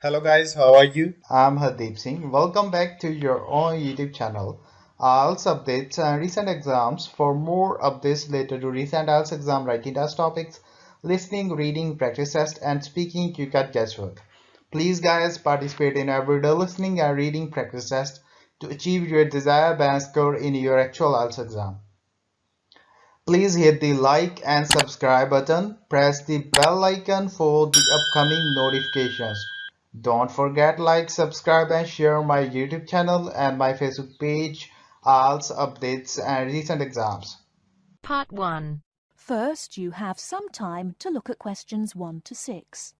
Hello guys, how are you? I'm Hardeep Singh. Welcome back to your own YouTube channel. IELTS updates and recent exams. For more updates related to recent IELTS exam writing test topics, listening, reading, practice test, and speaking, you got guesswork. Please, guys, participate in everyday listening and reading practice test to achieve your desired band score in your actual IELTS exam. Please hit the like and subscribe button. Press the bell icon for the upcoming notifications. Don't forget like, subscribe and share my YouTube channel and my Facebook page, IELTS updates and recent exams. Part 1. First, you have some time to look at questions 1 to 6.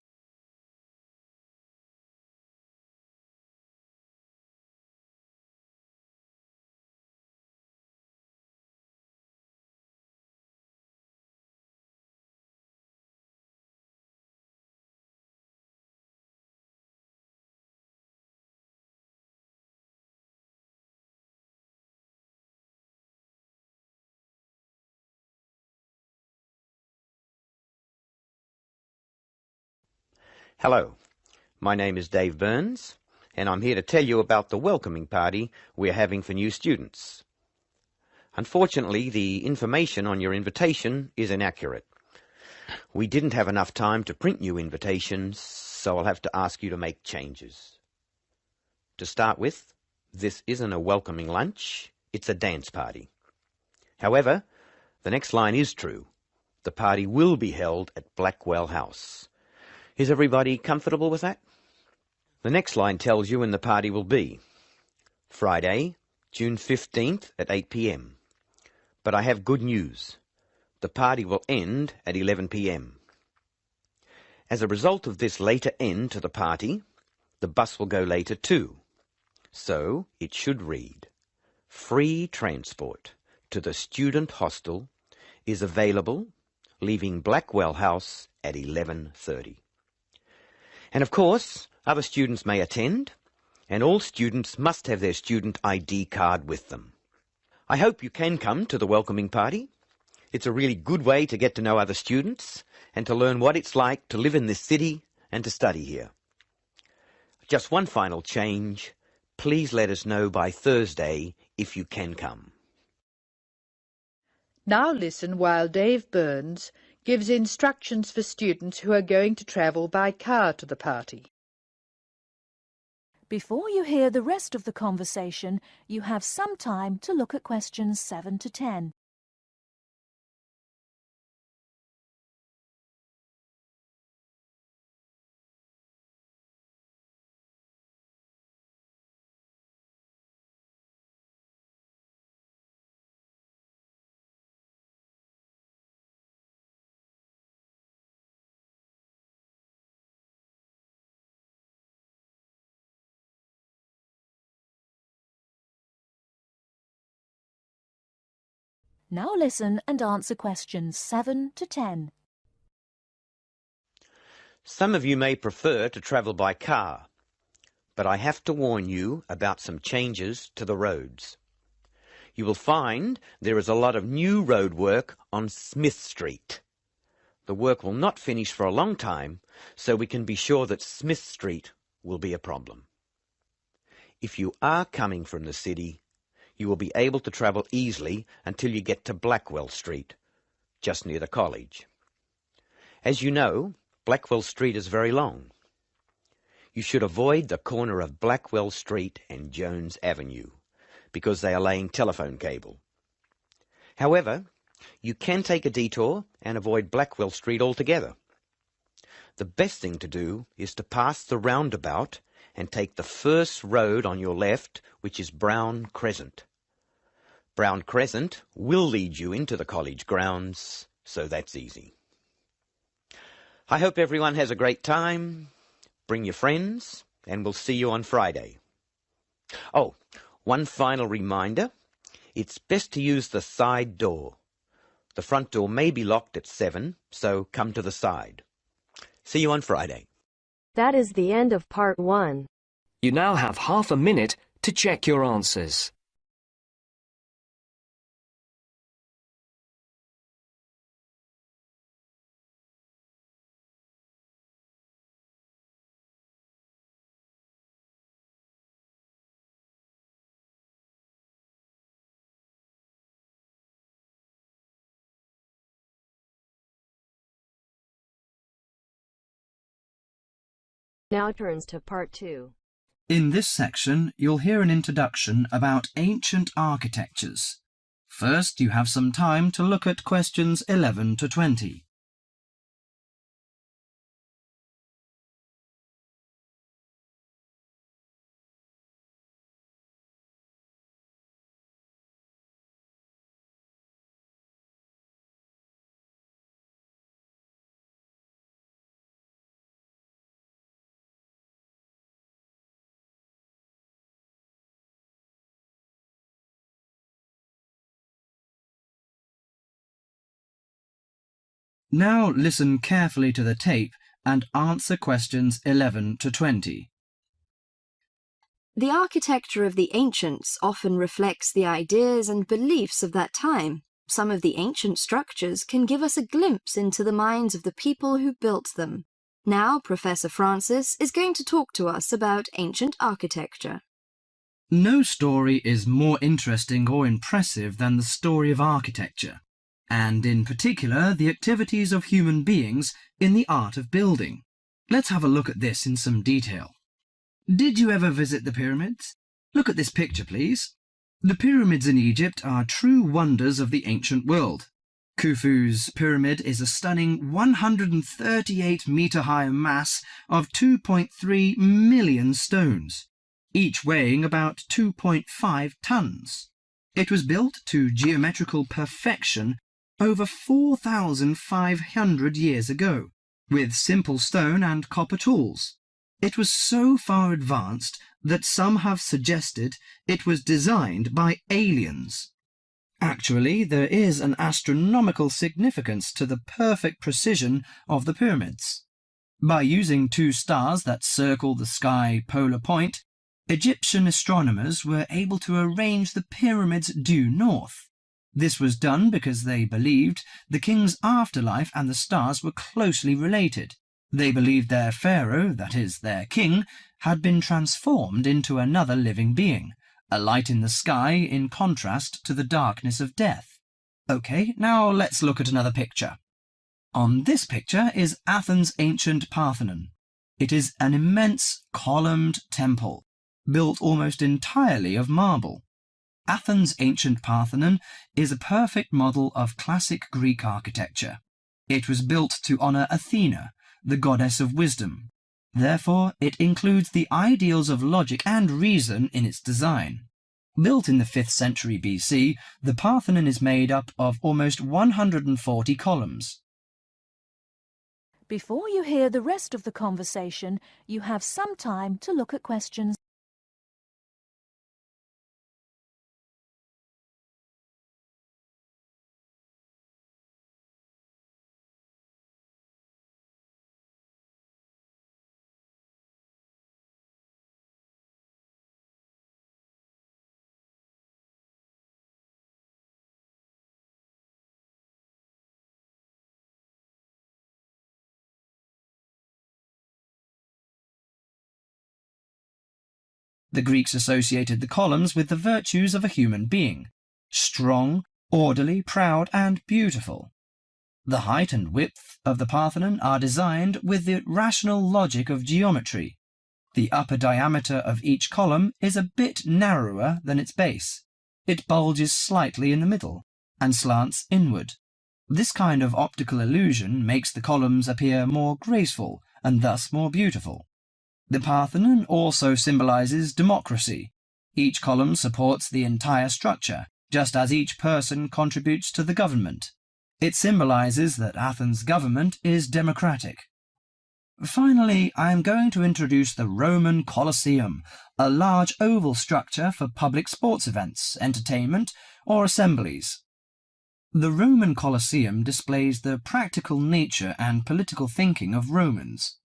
Hello, my name is Dave Burns, and I'm here to tell you about the welcoming party we're having for new students. Unfortunately, the information on your invitation is inaccurate. We didn't have enough time to print new invitations, so I'll have to ask you to make changes. To start with, this isn't a welcoming lunch, it's a dance party. However, the next line is true. The party will be held at Blackwell House. Is everybody comfortable with that? The next line tells you when the party will be. Friday, June 15th at 8 p.m. But I have good news. The party will end at 11 p.m. As a result of this later end to the party, the bus will go later too. So it should read, free transport to the student hostel is available, leaving Blackwell House at 11:30. And of course, other students may attend, and all students must have their student ID card with them. I hope you can come to the welcoming party. It's a really good way to get to know other students and to learn what it's like to live in this city and to study here. Just one final change. Please let us know by Thursday if you can come. Now listen while Dave Burns gives instructions for students who are going to travel by car to the party. Before you hear the rest of the conversation, you have some time to look at questions 7 to 10. Now listen and answer questions 7 to 10. Some of you may prefer to travel by car, but I have to warn you about some changes to the roads. You will find there is a lot of new road work on Smith Street. The work will not finish for a long time, so we can be sure that Smith Street will be a problem. If you are coming from the city, you will be able to travel easily until you get to Blackwell Street, just near the college. As you know, Blackwell Street is very long. You should avoid the corner of Blackwell Street and Jones Avenue, because they are laying telephone cable. However, you can take a detour and avoid Blackwell Street altogether. The best thing to do is to pass the roundabout and take the first road on your left, which is Brown Crescent. Brown Crescent will lead you into the college grounds, so that's easy. I hope everyone has a great time. Bring your friends, and we'll see you on Friday. Oh, one final reminder. It's best to use the side door. The front door may be locked at 7, so come to the side. See you on Friday. That is the end of part 1. You now have half a minute to check your answers. Now turns to part 2. In this section, you'll hear an introduction about ancient architectures. First, you have some time to look at questions 11 to 20. Now listen carefully to the tape and answer questions 11 to 20. The architecture of the ancients often reflects the ideas and beliefs of that time. Some of the ancient structures can give us a glimpse into the minds of the people who built them. Now, Professor Francis is going to talk to us about ancient architecture. No story is more interesting or impressive than the story of architecture, and in particular the activities of human beings in the art of building. Let's have a look at this in some detail. Did you ever visit the pyramids? Look at this picture, please. The pyramids in Egypt are true wonders of the ancient world. Khufu's pyramid is a stunning 138-metre-high mass of 2.3 million stones, each weighing about 2.5 tons. It was built to geometrical perfection over 4,500 years ago, with simple stone and copper tools. It was so far advanced that some have suggested it was designed by aliens. Actually, there is an astronomical significance to the perfect precision of the pyramids. By using 2 stars that circle the sky polar point, Egyptian astronomers were able to arrange the pyramids due north. This was done because they believed the king's afterlife and the stars were closely related. They believed their pharaoh, that is, their king, had been transformed into another living being, a light in the sky in contrast to the darkness of death. Okay, now let's look at another picture. On this picture is Athens' ancient Parthenon. It is an immense columned temple, built almost entirely of marble. Athens' ancient Parthenon is a perfect model of classic Greek architecture. It was built to honour Athena, the goddess of wisdom. Therefore, it includes the ideals of logic and reason in its design. Built in the 5th century BC, the Parthenon is made up of almost 140 columns. Before you hear the rest of the conversation, you have some time to look at questions. The Greeks associated the columns with the virtues of a human being: strong, orderly, proud, and beautiful. The height and width of the Parthenon are designed with the rational logic of geometry. The upper diameter of each column is a bit narrower than its base. It bulges slightly in the middle and slants inward. This kind of optical illusion makes the columns appear more graceful and thus more beautiful. The Parthenon also symbolizes democracy. Each column supports the entire structure, just as each person contributes to the government. It symbolizes that Athens' government is democratic. Finally, I am going to introduce the Roman Colosseum, a large oval structure for public sports events, entertainment, or assemblies. The Roman Colosseum displays the practical nature and political thinking of Romans.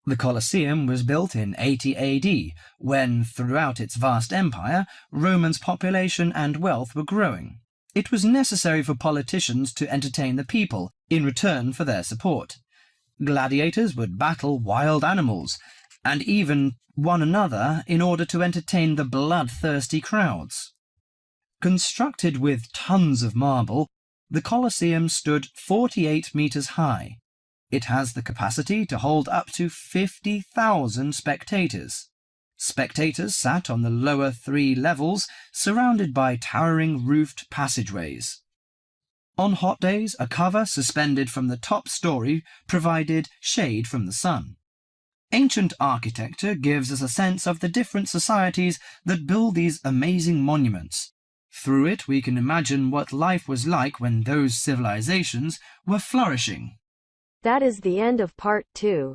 The Colosseum was built in 80 AD, when, throughout its vast empire, Romans' population and wealth were growing. It was necessary for politicians to entertain the people in return for their support. Gladiators would battle wild animals, and even one another in order to entertain the bloodthirsty crowds. Constructed with tons of marble, the Colosseum stood 48 meters high. It has the capacity to hold up to 50,000 spectators. Spectators sat on the lower 3 levels, surrounded by towering roofed passageways. On hot days, a cover suspended from the top story provided shade from the sun. Ancient architecture gives us a sense of the different societies that build these amazing monuments. Through it, we can imagine what life was like when those civilizations were flourishing. That is the end of part 2.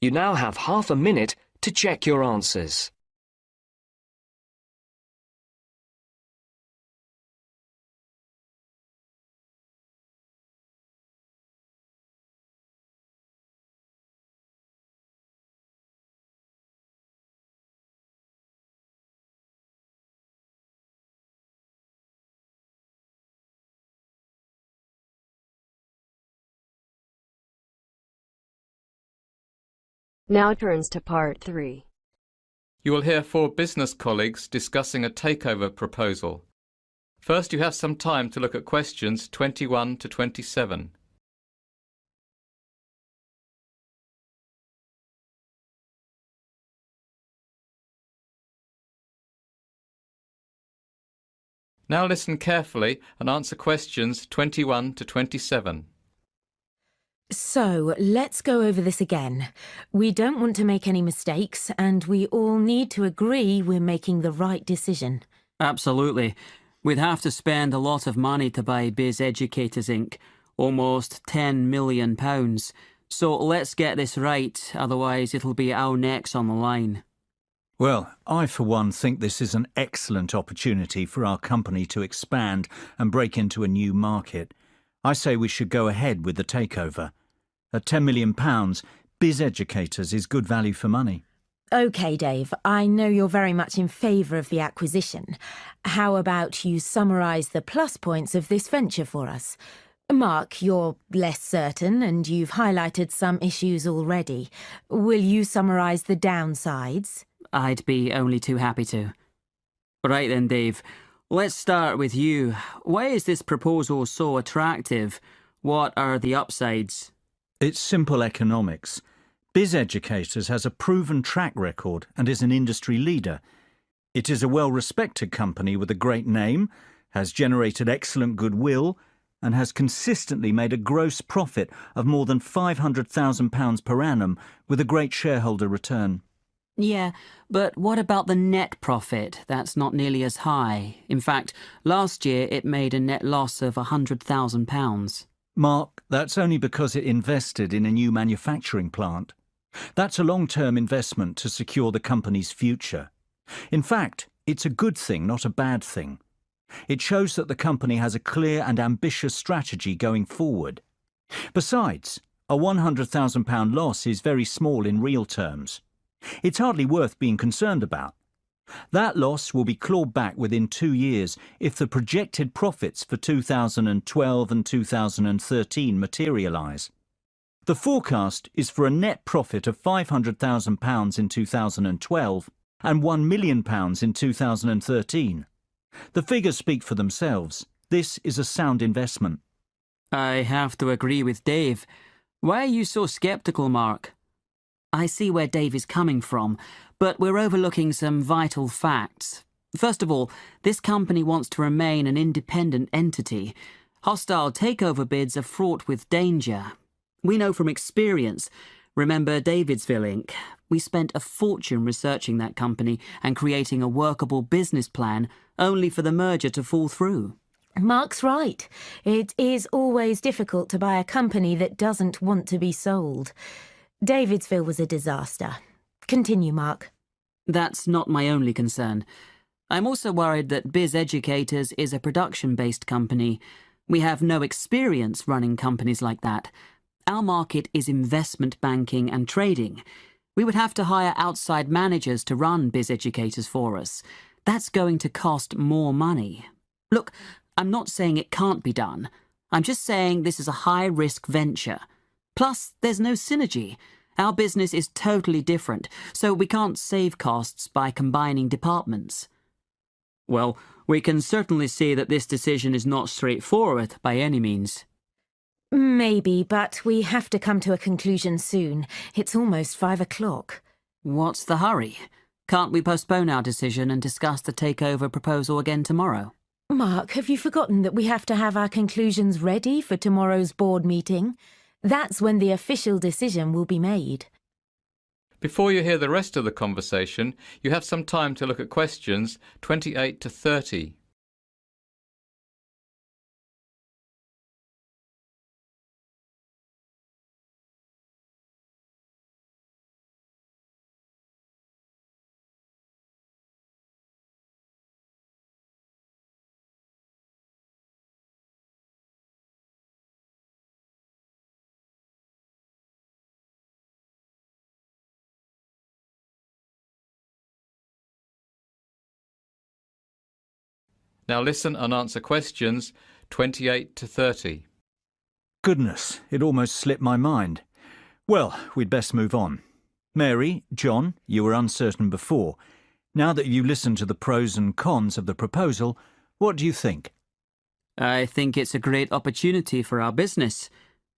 You now have half a minute to check your answers. Now turns to part 3. You will hear 4 business colleagues discussing a takeover proposal. First, you have some time to look at questions 21 to 27. Now listen carefully and answer questions 21 to 27. So, let's go over this again. We don't want to make any mistakes, and we all need to agree we're making the right decision. Absolutely. We'd have to spend a lot of money to buy Biz Educators Inc., almost £10 million. So let's get this right, otherwise it'll be our necks on the line. Well, I for one think this is an excellent opportunity for our company to expand and break into a new market. I say we should go ahead with the takeover. At £10 million, Biz Educators is good value for money. OK, Dave, I know you're very much in favour of the acquisition. How about you summarise the plus points of this venture for us? Mark, you're less certain and you've highlighted some issues already. Will you summarise the downsides? I'd be only too happy to. Right then, Dave. Let's start with you. Why is this proposal so attractive? What are the upsides? It's simple economics. Biz Educators has a proven track record and is an industry leader. It is a well-respected company with a great name, has generated excellent goodwill, and has consistently made a gross profit of more than £500,000 per annum with a great shareholder return. Yeah, but what about the net profit? That's not nearly as high. In fact, last year it made a net loss of £100,000. Mark, that's only because it invested in a new manufacturing plant. That's a long-term investment to secure the company's future. In fact, it's a good thing, not a bad thing. It shows that the company has a clear and ambitious strategy going forward. Besides, a £100,000 loss is very small in real terms. It's hardly worth being concerned about. That loss will be clawed back within 2 years if the projected profits for 2012 and 2013 materialise. The forecast is for a net profit of £500,000 in 2012 and £1 million in 2013. The figures speak for themselves. This is a sound investment. I have to agree with Dave. Why are you so sceptical, Mark? I see where Dave is coming from, but we're overlooking some vital facts. First of all, this company wants to remain an independent entity. Hostile takeover bids are fraught with danger. We know from experience. Remember Davidsville Inc.? We spent a fortune researching that company and creating a workable business plan, only for the merger to fall through. Mark's right. It is always difficult to buy a company that doesn't want to be sold. Davidsville was a disaster. Continue, Mark. That's not my only concern. I'm also worried that Biz Educators is a production-based company. We have no experience running companies like that. Our market is investment banking and trading. We would have to hire outside managers to run Biz Educators for us. That's going to cost more money. Look, I'm not saying it can't be done. I'm just saying this is a high-risk venture. Plus, there's no synergy. Our business is totally different, so we can't save costs by combining departments. Well, we can certainly see that this decision is not straightforward by any means. Maybe, but we have to come to a conclusion soon. It's almost 5 o'clock. What's the hurry? Can't we postpone our decision and discuss the takeover proposal again tomorrow? Mark, have you forgotten that we have to have our conclusions ready for tomorrow's board meeting? That's when the official decision will be made. Before you hear the rest of the conversation, you have some time to look at questions 28 to 30. Now listen and answer questions 28 to 30. Goodness, it almost slipped my mind. Well, we'd best move on. Mary, John, you were uncertain before. Now that you listened to the pros and cons of the proposal, what do you think? I think it's a great opportunity for our business.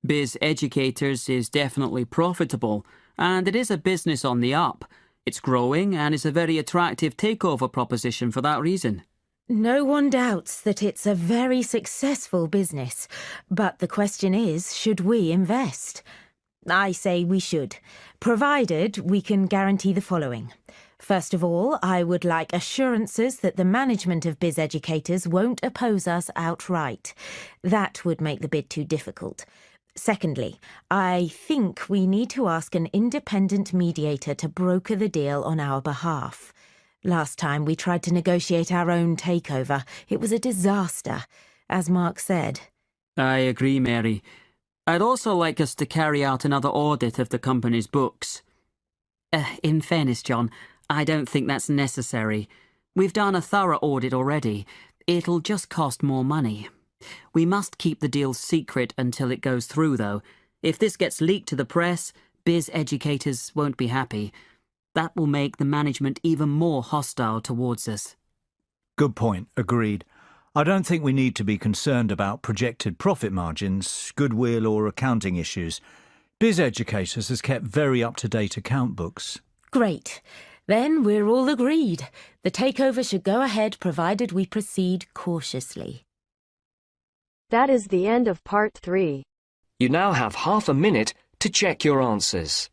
Biz Educators is definitely profitable, and it is a business on the up. It's growing and is a very attractive takeover proposition for that reason. No one doubts that it's a very successful business, but the question is, should we invest? I say we should, provided we can guarantee the following. First of all, I would like assurances that the management of Biz Educators won't oppose us outright. That would make the bid too difficult. Secondly, I think we need to ask an independent mediator to broker the deal on our behalf. Last time we tried to negotiate our own takeover. It was a disaster, as Mark said. I agree, Mary. I'd also like us to carry out another audit of the company's books. In fairness, John, I don't think that's necessary. We've done a thorough audit already. It'll just cost more money. We must keep the deal secret until it goes through, though. If this gets leaked to the press, Biz Educators won't be happy. That will make the management even more hostile towards us. Good point, agreed. I don't think we need to be concerned about projected profit margins, goodwill or accounting issues. Biz Educators has kept very up-to-date account books. Great. Then we're all agreed. The takeover should go ahead provided we proceed cautiously. That is the end of part 3. You now have half a minute to check your answers.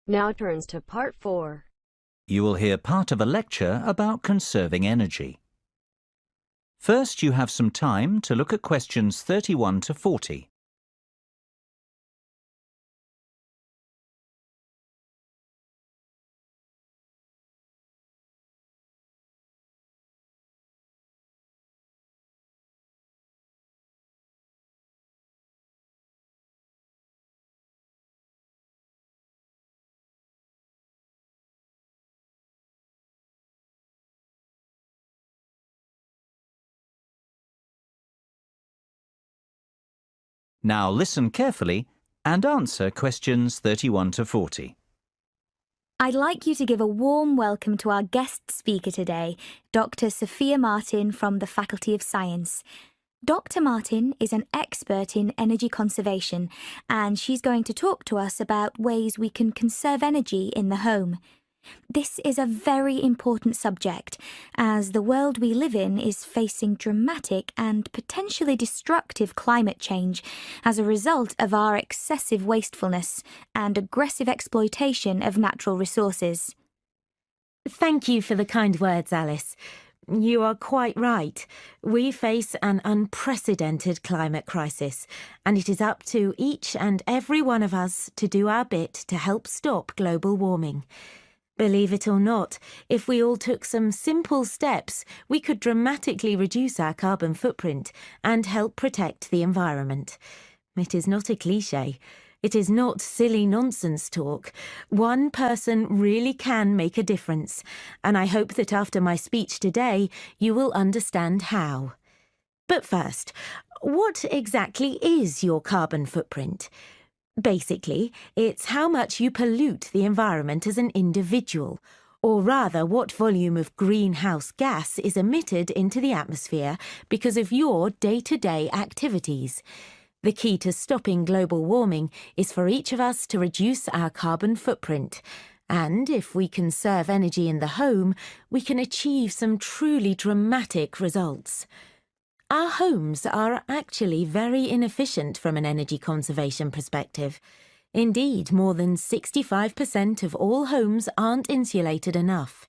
Now turns to part 4. You will hear part of a lecture about conserving energy. First, you have some time to look at questions 31 to 40. Now listen carefully and answer questions 31 to 40. I'd like you to give a warm welcome to our guest speaker today, Dr. Sophia Martin from the Faculty of Science. Dr. Martin is an expert in energy conservation, and she's going to talk to us about ways we can conserve energy in the home. This is a very important subject, as the world we live in is facing dramatic and potentially destructive climate change as a result of our excessive wastefulness and aggressive exploitation of natural resources. Thank you for the kind words, Alice. You are quite right. We face an unprecedented climate crisis, and it is up to each and every one of us to do our bit to help stop global warming. Believe it or not, if we all took some simple steps, we could dramatically reduce our carbon footprint and help protect the environment. It is not a cliché. It is not silly nonsense talk. One person really can make a difference, and I hope that after my speech today, you will understand how. But first, what exactly is your carbon footprint? Basically, it's how much you pollute the environment as an individual, or rather what volume of greenhouse gas is emitted into the atmosphere because of your day-to-day activities. The key to stopping global warming is for each of us to reduce our carbon footprint. And if we conserve energy in the home, we can achieve some truly dramatic results. Our homes are actually very inefficient from an energy conservation perspective. Indeed, more than 65% of all homes aren't insulated enough.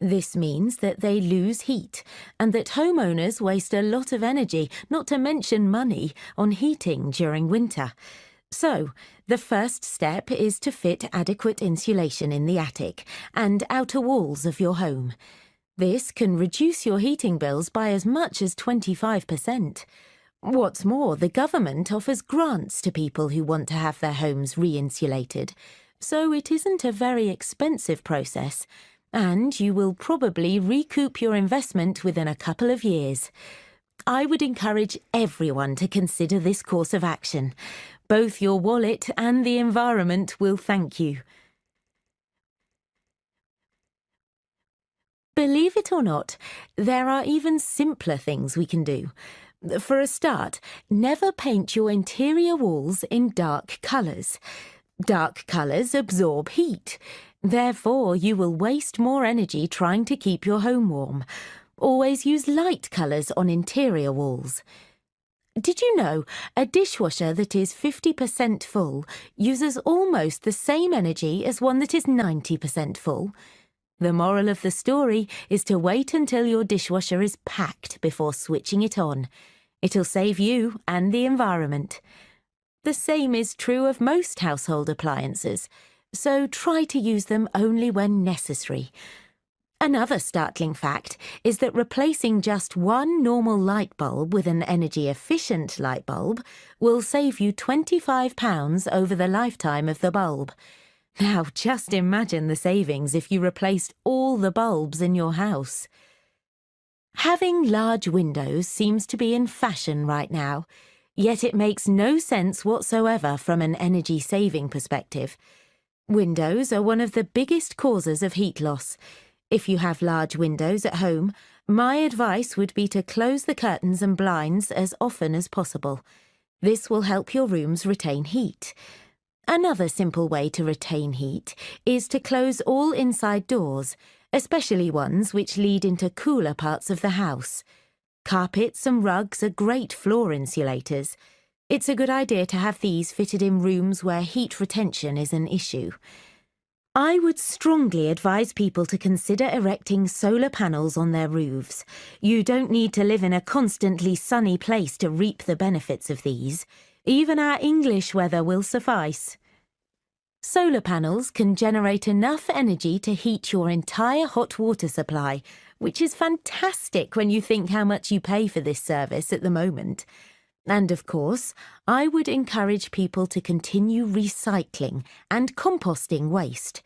This means that they lose heat, and that homeowners waste a lot of energy, not to mention money, on heating during winter. So, the first step is to fit adequate insulation in the attic and outer walls of your home. This can reduce your heating bills by as much as 25%. What's more, the government offers grants to people who want to have their homes re-insulated, so it isn't a very expensive process, and you will probably recoup your investment within a couple of years. I would encourage everyone to consider this course of action. Both your wallet and the environment will thank you. Believe it or not, there are even simpler things we can do. For a start, never paint your interior walls in dark colours. Dark colours absorb heat. Therefore, you will waste more energy trying to keep your home warm. Always use light colours on interior walls. Did you know a dishwasher that is 50% full uses almost the same energy as one that is 90% full? The moral of the story is to wait until your dishwasher is packed before switching it on. It'll save you and the environment. The same is true of most household appliances, so try to use them only when necessary. Another startling fact is that replacing just one normal light bulb with an energy-efficient light bulb will save you £25 over the lifetime of the bulb. Now, just imagine the savings if you replaced all the bulbs in your house. Having large windows seems to be in fashion right now, yet it makes no sense whatsoever from an energy-saving perspective. Windows are one of the biggest causes of heat loss. If you have large windows at home, my advice would be to close the curtains and blinds as often as possible. This will help your rooms retain heat. Another simple way to retain heat is to close all inside doors, especially ones which lead into cooler parts of the house. Carpets and rugs are great floor insulators. It's a good idea to have these fitted in rooms where heat retention is an issue. I would strongly advise people to consider erecting solar panels on their roofs. You don't need to live in a constantly sunny place to reap the benefits of these. Even our English weather will suffice. Solar panels can generate enough energy to heat your entire hot water supply, which is fantastic when you think how much you pay for this service at the moment. And of course, I would encourage people to continue recycling and composting waste.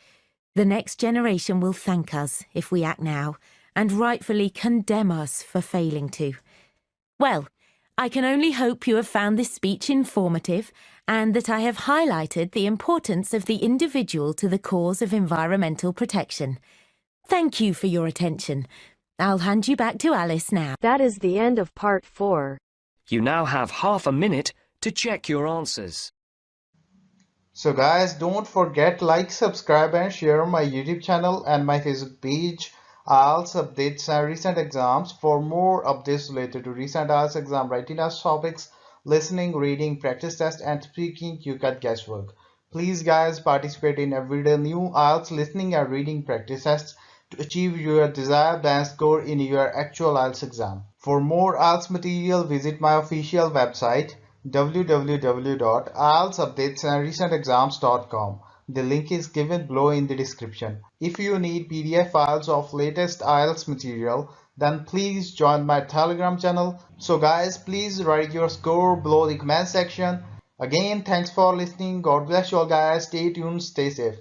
The next generation will thank us if we act now, and rightfully condemn us for failing to. Well, I can only hope you have found this speech informative and that I have highlighted the importance of the individual to the cause of environmental protection. Thank you for your attention. I'll hand you back to Alice now. That is the end of part 4. You now have half a minute to check your answers. So guys, don't forget like, subscribe and share my YouTube channel and my Facebook page, IELTS updates and recent exams. For more updates related to recent IELTS exam writing test topics, listening, reading, practice test and speaking, you got guesswork. Please guys, participate in everyday new IELTS listening and reading practice tests to achieve your desired band score in your actual IELTS exam. For more IELTS material, visit my official website www.ieltsupdatesandrecentexams.com. The link is given below in the description. If you need PDF files of latest IELTS material, then please join my Telegram channel. So guys, please write your score below the comment section. Again, thanks for listening. God bless you all guys. Stay tuned, stay safe.